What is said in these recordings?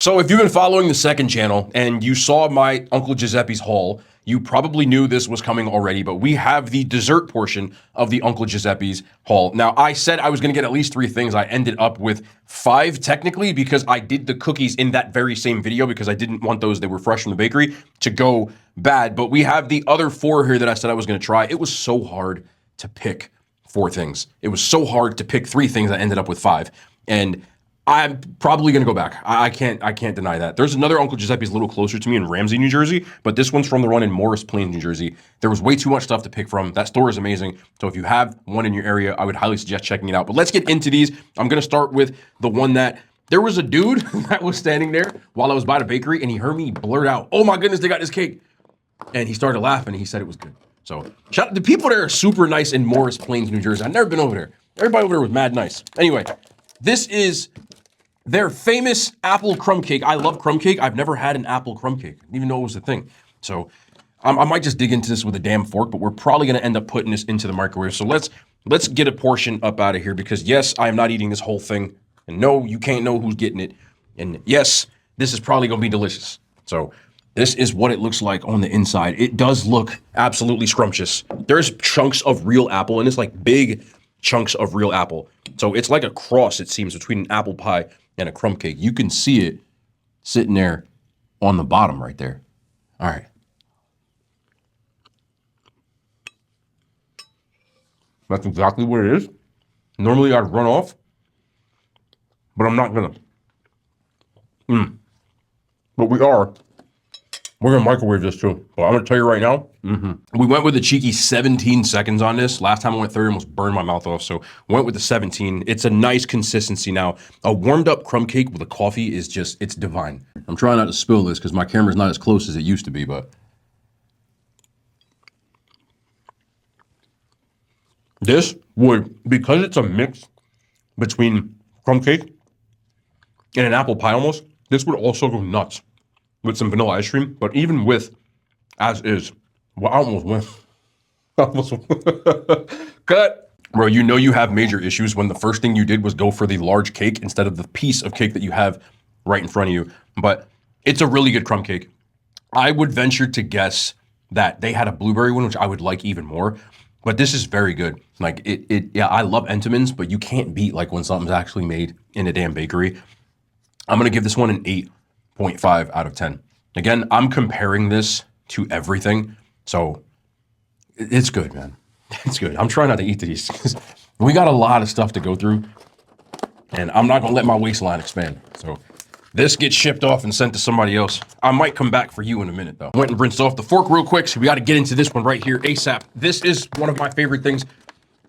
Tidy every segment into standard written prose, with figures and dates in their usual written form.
So if you've been following the second channel and you saw my Uncle Giuseppe's haul, you probably knew this was coming already, but we have the dessert portion of the Uncle Giuseppe's haul. Now, I said I was going to get at least 3 things. I ended up with 5 technically because I did the cookies in that very same video because I didn't want those, they were fresh from the bakery, to go bad. But we have the other 4 here that I said I was going to try. It was so hard to pick 4 things. It was so hard to pick 3 things. I ended up with 5. And I'm probably going to go back. I can't deny that. There's another Uncle Giuseppe's a little closer to me in Ramsey, New Jersey, but this one's from the one in Morris Plains, New Jersey. There was way too much stuff to pick from. That store is amazing. So if you have one in your area, I would highly suggest checking it out. But let's get into these. I'm going to start with the one that there was a dude that was standing there while I was by the bakery and he heard me blurt out, "Oh my goodness, they got this cake." And he started laughing and he said it was good. So shout out, the people there are super nice in Morris Plains, New Jersey. I've never been over there. Everybody over there was mad nice. Anyway, this is their famous apple crumb cake. I love crumb cake. I've never had an apple crumb cake. I didn't even know it was a thing. So I might just dig into this with a damn fork, but we're probably going to end up putting this into the microwave. So let's get a portion up out of here because yes, I am not eating this whole thing. And no, you can't know who's getting it. And yes, this is probably going to be delicious. So this is what it looks like on the inside. It does look absolutely scrumptious. There's chunks of real apple and it's like big chunks of real apple. So it's like a cross, it seems, between an apple pie and a crumb cake. You can see it sitting there on the bottom right there. All right. That's exactly what it is. Normally I'd run off, but I'm not gonna. But we're gonna microwave this too. Well, I'm gonna tell you right now, we went with a cheeky 17 seconds on this. Last time I went 30, almost burned my mouth off. So went with the 17. It's a nice consistency now. A warmed up crumb cake with a coffee is just, it's divine. I'm trying not to spill this because my camera's not as close as it used to be, but. This would, because it's a mix between crumb cake and an apple pie almost, this would also go nuts with some vanilla ice cream, but even with, as is, well, I almost went. Cut. Bro, you know you have major issues when the first thing you did was go for the large cake instead of the piece of cake that you have right in front of you. But it's a really good crumb cake. I would venture to guess that they had a blueberry one, which I would like even more. But this is very good. Like yeah, I love Entenmann's, but you can't beat like when something's actually made in a damn bakery. I'm gonna give this one an 8.5 out of 10. Again, I'm comparing this to everything. So it's good, man. It's good. I'm trying not to eat these. We got a lot of stuff to go through and I'm not gonna let my waistline expand. So this gets shipped off and sent to somebody else. I might come back for you in a minute though. Went and rinsed off the fork real quick. So we got to get into this one right here ASAP. This is one of my favorite things.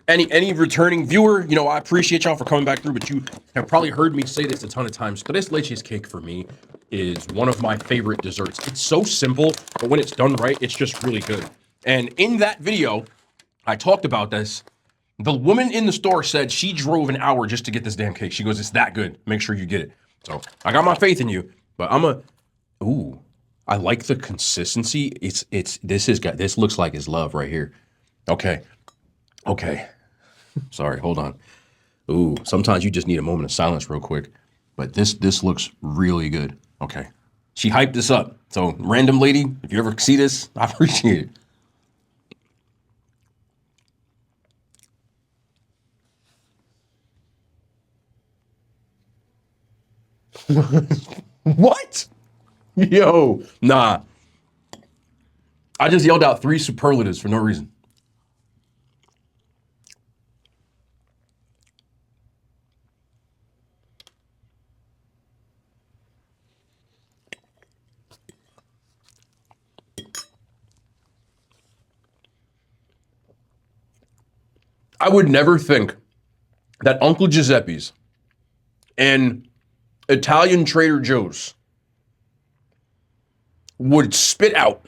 Any returning viewer, you know, I appreciate y'all for coming back through, but you have probably heard me say this a ton of times. Tres leches cake for me is one of my favorite desserts. It's so simple, but when it's done right, it's just really good. And in that video, I talked about this. The woman in the store said she drove an hour just to get this damn cake. She goes, "It's that good. Make sure you get it." So I got my faith in you, but ooh, I like the consistency. This looks like it's love right here. Okay. Sorry, hold on. Ooh, sometimes you just need a moment of silence real quick, but this looks really good. Okay. She hyped this up. So random lady, if you ever see this, I appreciate it. What? Yo, nah. I just yelled out 3 superlatives for no reason. I would never think that Uncle Giuseppe's and Italian Trader Joe's would spit out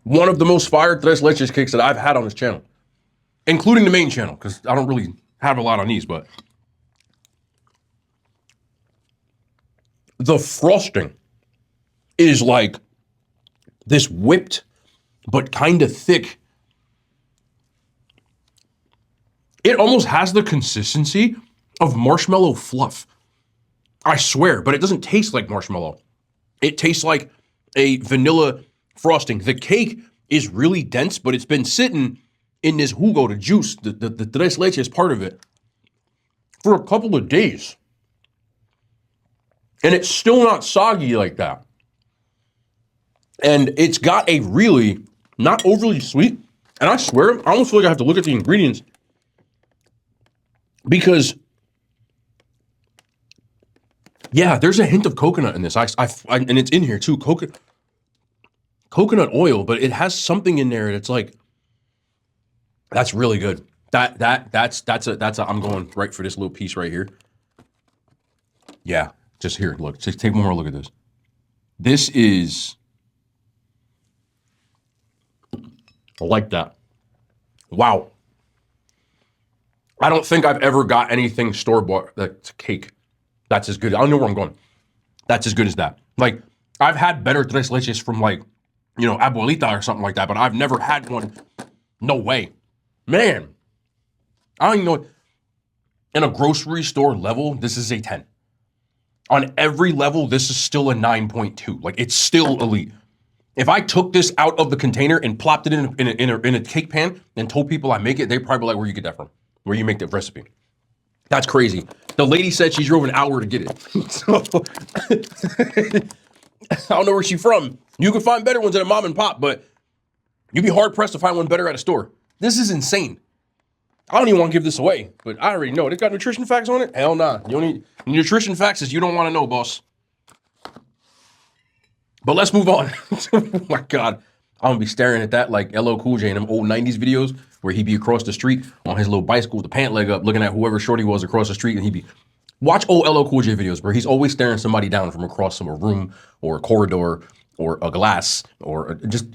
one of the most fire tres leches cakes that I've had on this channel, including the main channel, because I don't really have a lot on these, but the frosting is like this whipped but kind of thick. It almost has the consistency of marshmallow fluff. I swear, but it doesn't taste like marshmallow. It tastes like a vanilla frosting. The cake is really dense, but it's been sitting in this jugo, the juice, the tres leches part of it, for a couple of days. And it's still not soggy like that. And it's got a really not overly sweet, and I swear, I almost feel like I have to look at the ingredients because, yeah, there's a hint of coconut in this. And it's in here too, coconut oil, but it has something in there that's like, that's really good. That's I'm going right for this little piece right here. Yeah, just here, look, just take one more look at this. This is, I like that. Wow. I don't think I've ever got anything store-bought that's cake that's as good. I don't know where I'm going. That's as good as that. Like, I've had better tres leches from, like, you know, abuelita or something like that, but I've never had one. No way. Man, I don't even know. In a grocery store level, this is a 10. On every level, this is still a 9.2. Like, it's still elite. If I took this out of the container and plopped it in a cake pan and told people I make it, they'd probably be like, where you get that from? Where you make that recipe? That's crazy. The lady said she drove an hour to get it. So, I don't know where she's from. You can find better ones at a mom and pop, but you'd be hard pressed to find one better at a store. This is insane. I don't even want to give this away, but I already know it. It got nutrition facts on it? Hell nah. You don't need nutrition facts is you don't want to know, boss. But let's move on. Oh my God. I'm gonna be staring at that like LL Cool J in them old 90s videos where he'd be across the street on his little bicycle with the pant leg up, looking at whoever shorty was across the street, and he'd be, watch old LL Cool J videos where he's always staring somebody down from across some room or a corridor or a glass or just,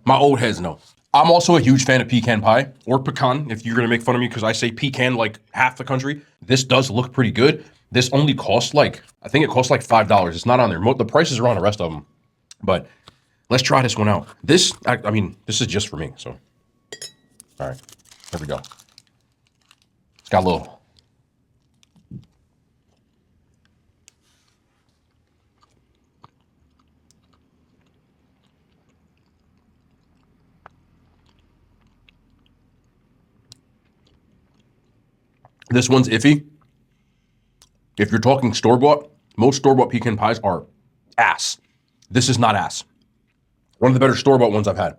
my old heads know. I'm also a huge fan of pecan pie, or pecan, if you're gonna make fun of me because I say pecan like half the country. This does look pretty good. This only costs like, I think it costs like $5. It's not on there. The prices are on the rest of them. But let's try this one out. This, I mean, this is just for me, so. All right, there we go. It's got a little. This one's iffy. If you're talking store-bought, most store-bought pecan pies are ass. This is not ass. One of the better store-bought ones I've had.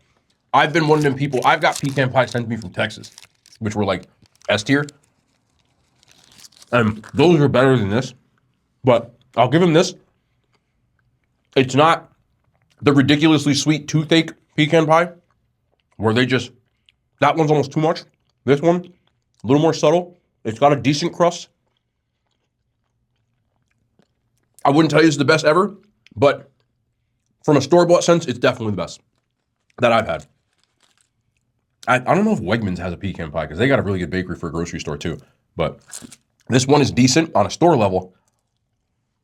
I've been one of them people, I've got pecan pies sent to me from Texas, which were like S tier. And those are better than this, but I'll give them this. It's not the ridiculously sweet toothache pecan pie where they just, that one's almost too much. This one, a little more subtle. It's got a decent crust. I wouldn't tell you it's the best ever, but from a store-bought sense, it's definitely the best that I've had. I don't know if Wegmans has a pecan pie because they got a really good bakery for a grocery store too, but this one is decent on a store level,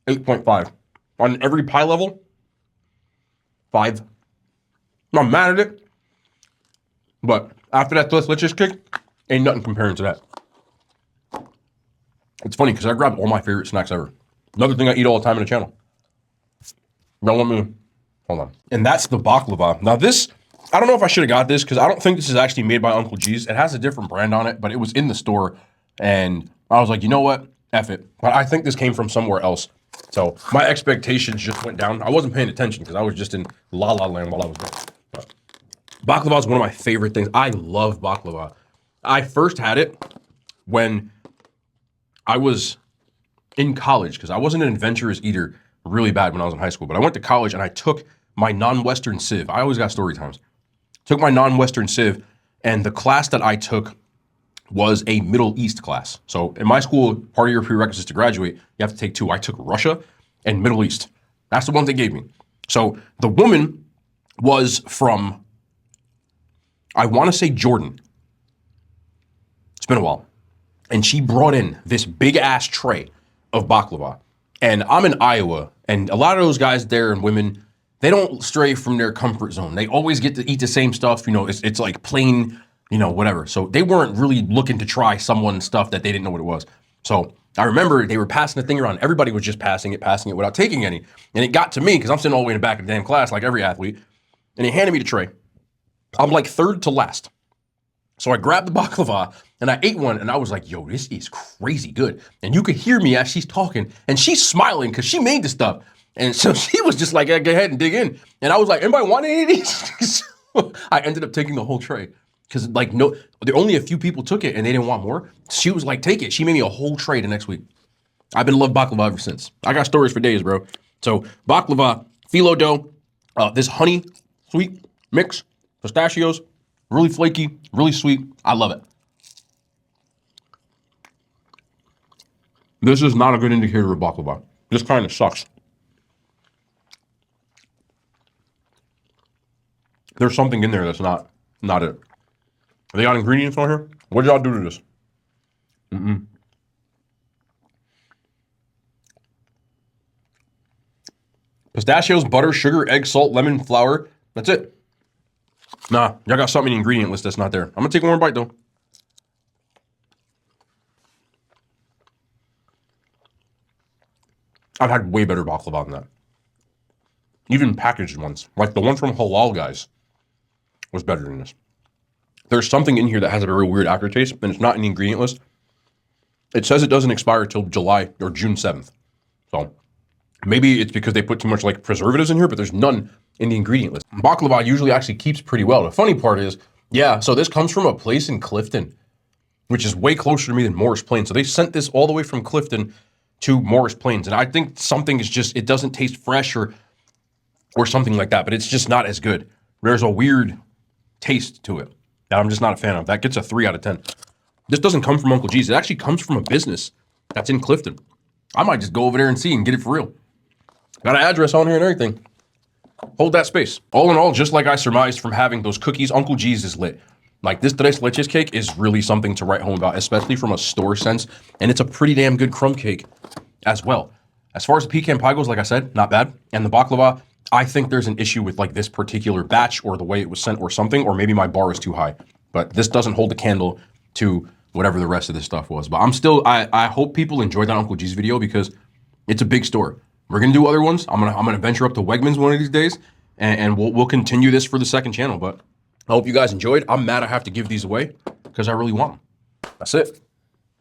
8.5. On every pie level, 5. I'm not mad at it, but after that tres leches kick, ain't nothing comparing to that. It's funny because I grabbed all my favorite snacks ever. Another thing I eat all the time on the channel. Don't let me, hold on. And that's the baklava. Now this, I don't know if I should have got this because I don't think this is actually made by Uncle G's. It has a different brand on it, but it was in the store. And I was like, you know what? F it. But I think this came from somewhere else. So my expectations just went down. I wasn't paying attention because I was just in la la land while I was there. But baklava is one of my favorite things. I love baklava. I first had it when I was in college because I wasn't an adventurous eater really bad when I was in high school, but I went to college and I took my non-Western civ. I always got story times. Took my non-Western civ, and the class that I took was a Middle East class. So in my school, part of your prerequisites to graduate, you have to take 2. I took Russia and Middle East. That's the ones they gave me. So the woman was from, I want to say Jordan. It's been a while. And she brought in this big ass tray of baklava. And I'm in Iowa, and a lot of those guys there and women, they don't stray from their comfort zone. They always get to eat the same stuff. You know, it's like plain, you know, whatever. So they weren't really looking to try someone's stuff that they didn't know what it was. So I remember they were passing the thing around. Everybody was just passing it without taking any. And it got to me because I'm sitting all the way in the back of the damn class like every athlete. And he handed me the tray. I'm like third to last. So I grabbed the baklava and I ate one and I was like, yo, this is crazy good. And you could hear me as she's talking and she's smiling because she made the stuff. And so she was just like, yeah, go ahead and dig in. And I was like, anybody want any of these? So I ended up taking the whole tray because like, no, there only a few people took it and they didn't want more. She was like, take it. She made me a whole tray the next week. I've been loving baklava ever since. I got stories for days, bro. So baklava, phyllo dough, this honey sweet mix, pistachios, really flaky, really sweet. I love it. This is not a good indicator of baklava. This kind of sucks. There's something in there that's not it. They got ingredients on here? What did y'all do to this? Pistachios, butter, sugar, egg, salt, lemon, flour. That's it. Nah, y'all got something in the ingredient list that's not there. I'm gonna take one more bite though. I've had way better baklava than that. Even packaged ones, like the one from Halal Guys, was better than this. There's something in here that has a very weird aftertaste, and it's not in the ingredient list. It says it doesn't expire till July or June 7th. So maybe it's because they put too much like preservatives in here, but there's none in the ingredient list. Baklava usually actually keeps pretty well. The funny part is, yeah, so this comes from a place in Clifton, which is way closer to me than Morris Plains. So they sent this all the way from Clifton to Morris Plains. And I think something is just, it doesn't taste fresh or something like that, but it's just not as good. There's a weird taste to it that I'm just not a fan of. That gets a 3 out of 10. This doesn't come from Uncle G's. It actually comes from a business that's in Clifton. I might just go over there and see and get it for real. Got an address on here and everything. Hold that space. All in all, just like I surmised from having those cookies, Uncle G's is lit. Like this tres leches cake is really something to write home about, especially from a store sense. And it's a pretty damn good crumb cake as well. As far as the pecan pie goes, like I said, not bad. And the baklava, I think there's an issue with like this particular batch or the way it was sent or something, or maybe my bar is too high. But this doesn't hold a candle to whatever the rest of this stuff was. But I'm still, I hope people enjoyed that Uncle G's video because it's a big store. We're gonna do other ones. I'm gonna venture up to Wegmans one of these days, and we'll continue this for the second channel. But I hope you guys enjoyed. I'm mad I have to give these away because I really want them. That's it.